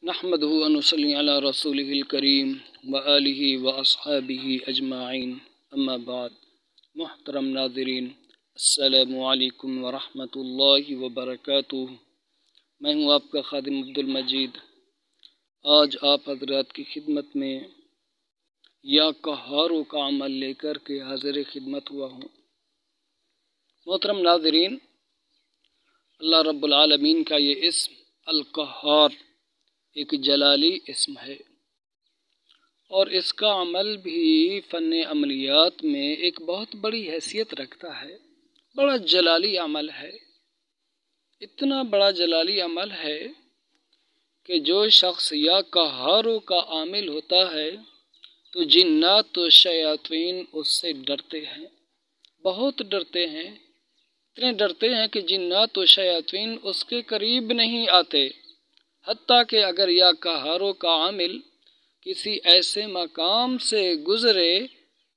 نحمده ونصلي على رسوله الكريم وآله وأصحابه أجمعين اما بعد۔ محترم ناظرین، السلام علیکم ورحمۃ اللہ وبرکاتہ۔ میں ہوں آپ کا خادم عبدالمجید۔ آج آپ حضرات کی خدمت میں یا قہاروں کا عمل لے کر کے حاضر خدمت ہوا ہوں۔ محترم ناظرین، اللہ رب العالمین کا یہ اسم القہار ایک جلالی اسم ہے، اور اس کا عمل بھی فن عملیات میں ایک بہت بڑی حیثیت رکھتا ہے۔ بڑا جلالی عمل ہے، اتنا بڑا جلالی عمل ہے کہ جو شخص یا قہاروں کا عامل ہوتا ہے تو جنات و شیاطین اس سے ڈرتے ہیں، بہت ڈرتے ہیں، اتنے ڈرتے ہیں کہ جنات و شیاطین اس کے قریب نہیں آتے۔ حتیٰ کہ اگر یا قہاروں کا عامل کسی ایسے مقام سے گزرے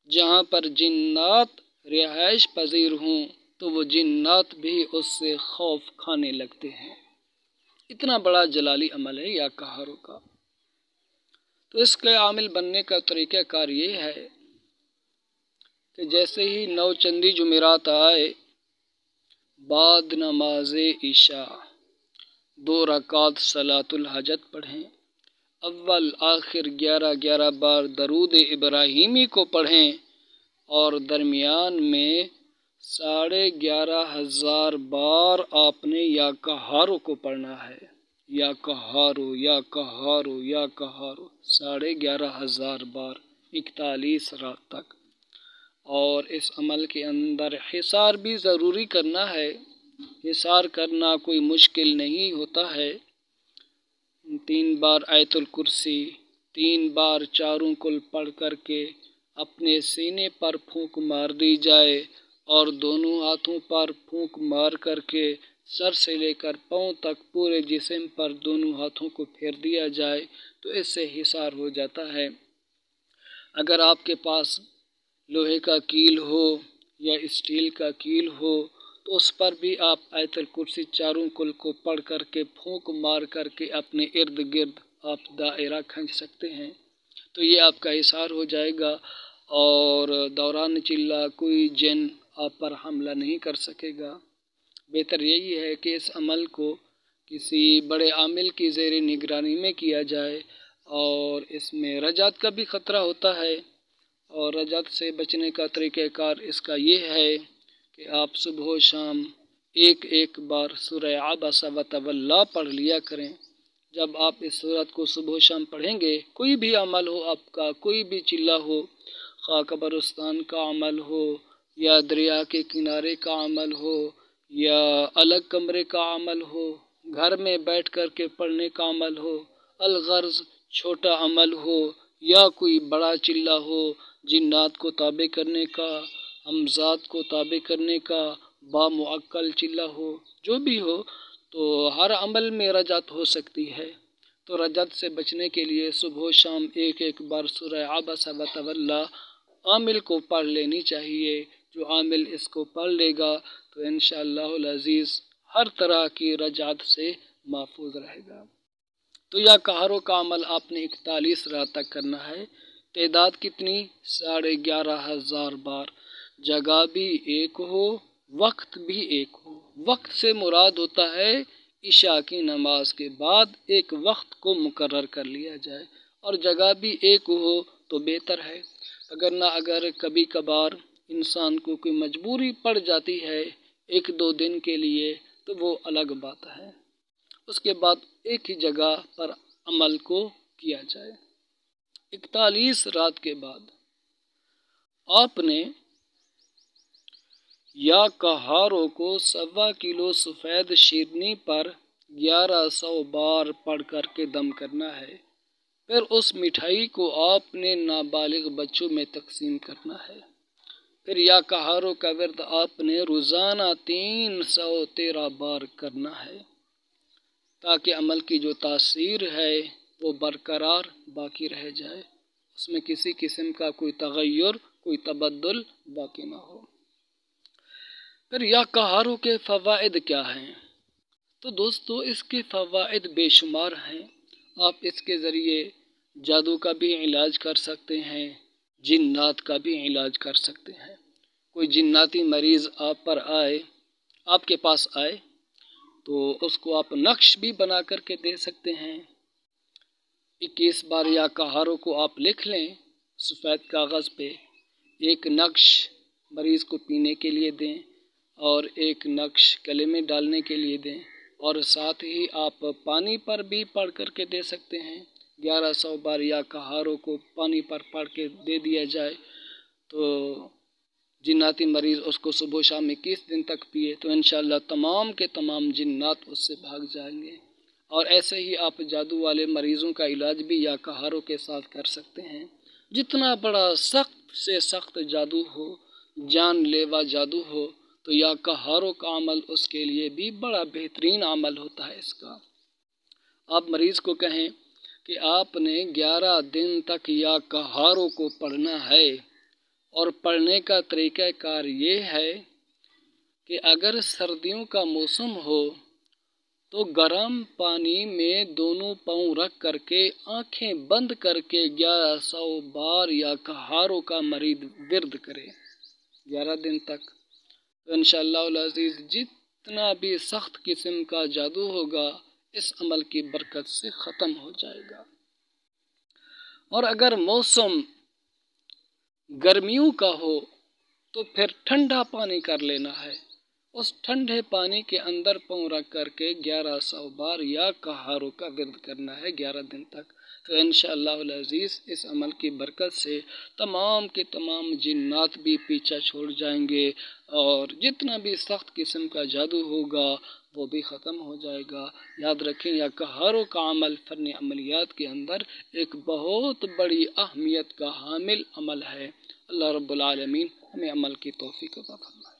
جہاں پر جنات رہائش پذیر ہوں تو وہ جنات بھی اس سے خوف کھانے لگتے ہیں۔ اتنا بڑا جلالی عمل ہے یا قہاروں کا۔ تو اس کے عامل بننے کا طریقہ کار یہ ہے کہ جیسے ہی نوچندی جمعرات آئے، بعد نماز عشاء 2 رکعت صلاۃ الحاجت پڑھیں، اول آخر 11 بار درود ابراہیمی کو پڑھیں، اور درمیان میں 11,500 بار آپ نے یا قہاروں کو پڑھنا ہے۔ یا قہارو یا قہارو یا قہارو 11,500 بار 41 رات تک۔ اور اس عمل کے اندر حصار بھی ضروری کرنا ہے۔ حصار کرنا کوئی مشکل نہیں ہوتا ہے۔ 3 بار آیت الکرسی، 3 بار چاروں کل پڑھ کر کے اپنے سینے پر پھونک مار دی جائے، اور دونوں ہاتھوں پر پھونک مار کر کے سر سے لے کر پاؤں تک پورے جسم پر دونوں ہاتھوں کو پھیر دیا جائے تو اس سے حصار ہو جاتا ہے۔ اگر آپ کے پاس لوہے کا کیل ہو یا اسٹیل کا کیل ہو تو اس پر بھی آپ آیت الکرسی چاروں کل کو پڑھ کر کے پھونک مار کر کے اپنے ارد گرد آپ دائرہ کھینچ سکتے ہیں، تو یہ آپ کا حصار ہو جائے گا، اور دوران چلہ کوئی جن آپ پر حملہ نہیں کر سکے گا۔ بہتر یہی ہے کہ اس عمل کو کسی بڑے عامل کی زیر نگرانی میں کیا جائے، اور اس میں رجعت کا بھی خطرہ ہوتا ہے، اور رجعت سے بچنے کا طریقہ کار اس کا یہ ہے کہ آپ صبح و شام ایک بار سورہ عبس و تولی پڑھ لیا کریں۔ جب آپ اس سورت کو صبح و شام پڑھیں گے، کوئی بھی عمل ہو آپ کا، کوئی بھی چلہ ہو، خواہ قبرستان کا عمل ہو یا دریا کے کنارے کا عمل ہو یا الگ کمرے کا عمل ہو، گھر میں بیٹھ کر کے پڑھنے کا عمل ہو، الغرض چھوٹا عمل ہو یا کوئی بڑا چلہ ہو، جنات کو تابع کرنے کا، ہمزات کو تابع کرنے کا، بامعقل چلہ ہو، جو بھی ہو، تو ہر عمل میں رجعت ہو سکتی ہے۔ تو رجعت سے بچنے کے لیے صبح و شام ایک بار سورہ عبس و تولی عامل کو پڑھ لینی چاہیے۔ جو عامل اس کو پڑھ لے گا تو انشاءاللہ العزیز ہر طرح کی رجعت سے محفوظ رہے گا۔ تو یا قہاروں کا عمل آپ نے 41 رات تک کرنا ہے۔ تعداد کتنی؟ 11,500 بار۔ جگہ بھی ایک ہو، وقت بھی ایک ہو۔ وقت سے مراد ہوتا ہے عشاء کی نماز کے بعد ایک وقت کو مقرر کر لیا جائے، اور جگہ بھی ایک ہو تو بہتر ہے۔ اگر کبھی کبھار انسان کو کوئی مجبوری پڑ جاتی ہے 1-2 دن کے لیے تو وہ الگ بات ہے، اس کے بعد ایک ہی جگہ پر عمل کو کیا جائے۔ 41 رات کے بعد آپ نے یا قہاروں کو 1.25 کلو سفید شیرنی پر 1100 بار پڑھ کر کے دم کرنا ہے۔ پھر اس مٹھائی کو آپ نے نابالغ بچوں میں تقسیم کرنا ہے۔ پھر یا قہاروں کا ورد آپ نے روزانہ 313 بار کرنا ہے، تاکہ عمل کی جو تاثیر ہے وہ برقرار باقی رہ جائے، اس میں کسی قسم کا کوئی تغیر، کوئی تبدل باقی نہ ہو۔ پھر یا قہاروں کے فوائد کیا ہیں؟ تو دوستو اس کے فوائد بے شمار ہیں، آپ اس کے ذریعے جادو کا بھی علاج کر سکتے ہیں، جنات کا بھی علاج کر سکتے ہیں۔ کوئی جناتی مریض آپ کے پاس آئے تو اس کو آپ نقش بھی بنا کر کے دے سکتے ہیں۔ 21 بار یا کہاروں کو آپ لکھ لیں سفید کاغذ پہ، ایک نقش مریض کو پینے کے لیے دیں اور ایک نقش گلے میں ڈالنے کے لیے دیں، اور ساتھ ہی آپ پانی پر بھی پڑھ کر کے دے سکتے ہیں۔ 1100 بار یا کہاروں کو پانی پر پڑھ کے دے دیا جائے تو جناتی مریض اس کو صبح و شام 21 دن تک پیے تو انشاءاللہ تمام کے تمام جنات اس سے بھاگ جائیں گے۔ اور ایسے ہی آپ جادو والے مریضوں کا علاج بھی یا کہاروں کے ساتھ کر سکتے ہیں۔ جتنا بڑا سخت سے سخت جادو ہو، جان لیوا جادو ہو، تو یا کہاروں کا عمل اس کے لیے بھی بڑا بہترین عمل ہوتا ہے اس کا۔ آپ مریض کو کہیں کہ آپ نے 11 دن تک یا کہاروں کو پڑھنا ہے، اور پڑھنے کا طریقہ کار یہ ہے کہ اگر سردیوں کا موسم ہو تو گرم پانی میں دونوں پاؤں رکھ کر کے آنکھیں بند کر کے 1100 بار یا کہاروں کا مریض ورد کرے 11 دن تک، تو انشاءاللہ العزیز جتنا بھی سخت قسم کا جادو ہوگا اس عمل کی برکت سے ختم ہو جائے گا۔ اور اگر موسم گرمیوں کا ہو تو پھر ٹھنڈا پانی کر لینا ہے، اس ٹھنڈے پانی کے اندر پاؤں رکھ کر کے 1100 بار یا کہاروں کا ورد کرنا ہے 11 دن تک، تو انشاءاللہ العزیز اس عمل کی برکت سے تمام کے تمام جنات بھی پیچھا چھوڑ جائیں گے، اور جتنا بھی سخت قسم کا جادو ہوگا وہ بھی ختم ہو جائے گا۔ یاد رکھیں یا کہاروں کا عمل فن عملیات کے اندر ایک بہت بڑی اہمیت کا حامل عمل ہے۔ اللہ رب العالمین ہمیں عمل کی توفیق عطا فرمائے۔